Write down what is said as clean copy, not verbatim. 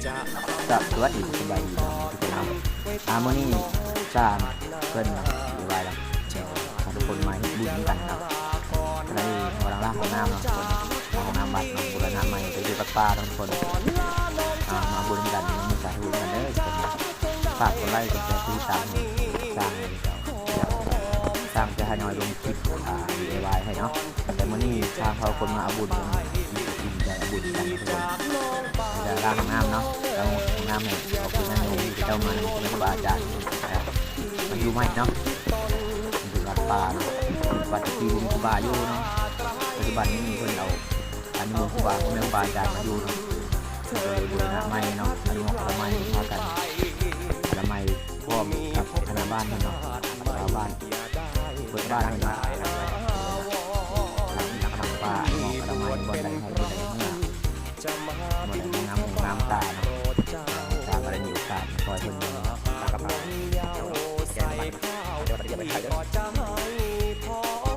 กับสวัสดีสบายดีทุกคนครับมื้อนี้สร้างเพิ่นเรียบร้อยแล้วพาทุกคนมาเฮ็ดบุญกันครับได้กำลังล้างห้องน้ำเนาะคนห้องน้ำบัดเนาะบูรณะใหม่ไปอยู่กับป้าทุกคนมาบุญกันมีสาธุกันเด้อฝากกดไลค์กดแชร์ติดตามสร้างสร้างจะให้น้อยลงคลิปDIY ให้เนาะแต่มื้อนี้สร้างเขาคนมาเอาบุญกันอิ่มใจเอาบุญกันทุกคนจะล้างห้องน้ำเนาะแล้วห้องน้ำเนี่ยขอบคุณนะโยมที่เจ้ามาในครูบาอาจารย์มันอยู่ไหมเนาะอยู่วัดป่าวัดที่บุญครูบาอยู่เนาะปัจจุบันนี้มีคนเอาอันนี้บุญครูบาแม่ครูบาอาจารย์มาอยู่เนาะโดยบูรณะใหม่เนาะอนุโมทนาใหม่พากันอนามัยพร้อมกับคณะบ้านเนาะชาวบ้านเปิดบ้านให้เนาะหลังป่าอนุโมทนาใหม่บนใดให้บนใดเมื่อบนใดน้ำน้ำตาเนาะตาอะไรมีโอกาสคอยเพิ่มตากระเพราแกงบ้านเดี๋ยวเราจะไปถ่ายด้วย